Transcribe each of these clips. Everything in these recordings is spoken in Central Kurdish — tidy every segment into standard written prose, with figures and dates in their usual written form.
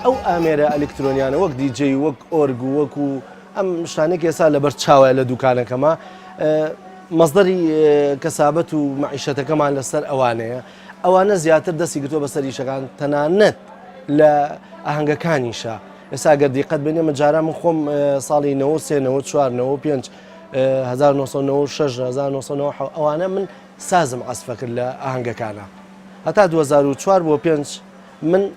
ئەو ئامێرە ئەلکترۆنیانە وەک دیجێ وەک ئۆرگ و وەکو ئەم شتانێک ئێستا لەبەر چاوە لە دوکانەکەمە مەصدەری کەسابەت و معیشەتەکەمان لەسەر ئەوانەیە ئەوانە زیاتر دەستی گرتووە بەسەر ئیشەکان تەنانەت لە ئاهەنگەکانیشە ئێستا گەر دیقەت بێنێ من جاران من خۆم ساڵی 1994 1996 1997 ئەوانە من سازم عەزف کرد لە ئاهەنگەکانە هەتا 2004 بۆ 5 من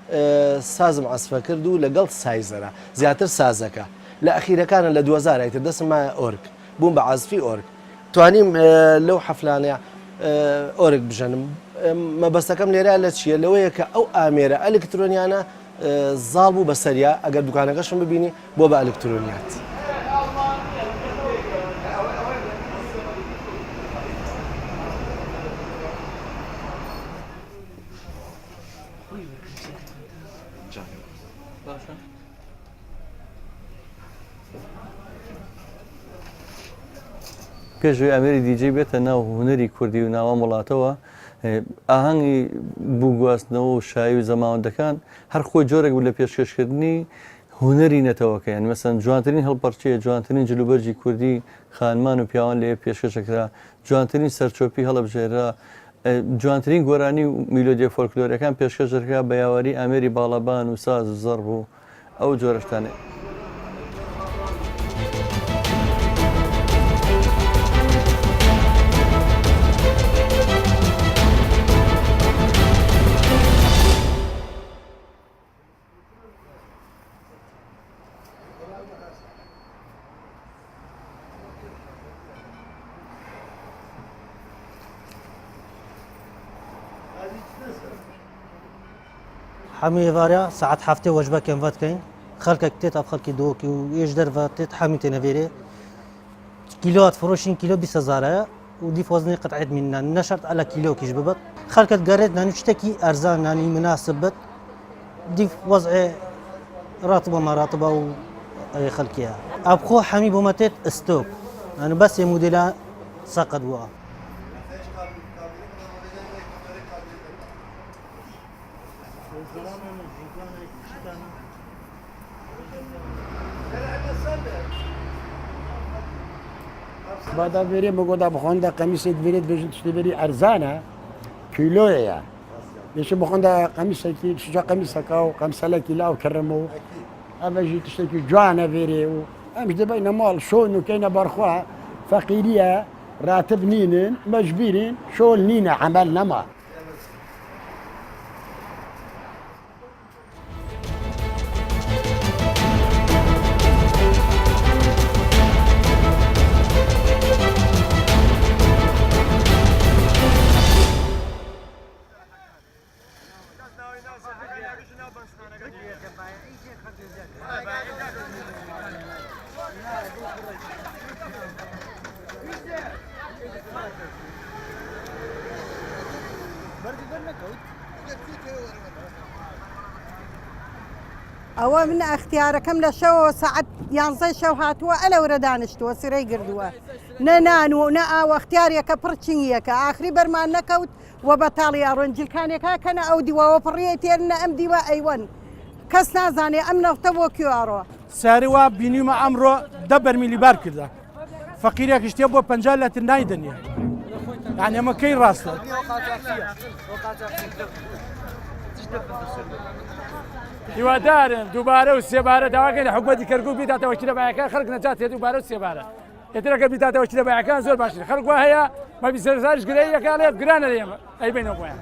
سازم عەزف کرد و لەگەڵ سایزەرە زیاتر سازەکە لە ئەخیرەکانە لە 2000 ئیتر دەستمایە ئۆرگ بووم بە عەزفی ئۆرگ توانیم لەو حەفلانەیە ئۆرگ بژەنم مەبەستەکەم لێرە لە چییە لەوەیە کە ئەو ئامێرە ئەلکترۆنیانە زاڵ بوو بەسەریا ئەگەر دوکانەکەشم ببینی بۆ بە ئەلکترۆنیات. پێشوی ئەمێری دیجێ بێتە ناو هونەری کوردی و ناوە وڵاتەوە ئاهەنگی بووگواستنەوە و شایی و زەماوەندەکان هەر خۆی جۆرێک بوو لە پێشکەشکردنی هونەری نەتەوەکە یان مەسەن جوانترین هەڵپەرچەیە جوانترین جلوبەرجی کوردی خانمان و پیاوان لێ پێشکەشەکرا جوانترین سەرچۆپی هەڵەبژێرا جوانترین گۆرانی و میلۆدیە فۆلکلۆرەکان پێشکەشەکرا بە یاوەری ئامێری باڵەبان و ساز و زەڕب و ئەو جۆرەشتانێ. حمی واریا ساعت هفته وجبه کم وقت کن خلق کتت اب خلقی دو کی و ایش در وقت حمی تنویره کیلوات فروشین کیلو 20000 و دي وزني قطعه منا نشرت على كيلو كيش ببط خلقت قريت ناني تشتكي ارزان ناني مناسبه دي وضع راتبه ما راتبه و خلقيها ابخو حمي بومتت استوك انا بس موديلا سقط وقع بعد بيري بقول بخوندا قميص بيريد بيجي تشتري ارزانه كيلويا ليش بخوندا قميص كي شجع قميص كاو 5 كيلو كرمو اما جي تشتكي جوانا بيري مش دبينا مال شون وكاينه برخوا فقيريه راتب نين مجبرين شغل نينا عملنا ما ئەوە من ئەختیارەکەم لە شەوە سەعەت 11 شەو هاتووە ئەلەورە دانیشتووە سرەی گردووە نەنان و نە ئاوە اختیارێکە پڕچینیەکە ئاخری بەرمان نەکەوت و بەتاڵی ئاڕۆنجیلکانێکا کەنە ئەو دیوەوە پڕیە تێرنە ئەم دیوە ئەیوەن کەس نازانێ ئەم نەفتە بۆ کوێڕۆ ساری وا بینیمە ئەمڕۆ 10 بەرمیلی بار کردە فەقیرێکی شتێ بۆ 50 لەتر نایدەنیە یعنی ئەمە کەی ڕاستە هیوادارن دووبارە و سێبارە داواکەین حکومەتی کەرکوو بیداتەوە چرەبایەکان خەڵک نەجات هێت دووبارە و سێبارە ئێترەکە بیداتەوە چرەبایەکان زۆر باشتر خەڵک وا هەیە مەبی سەرزاریش گرەی یەکان لێت گرانە لێمە ئەی بینەوە بۆیان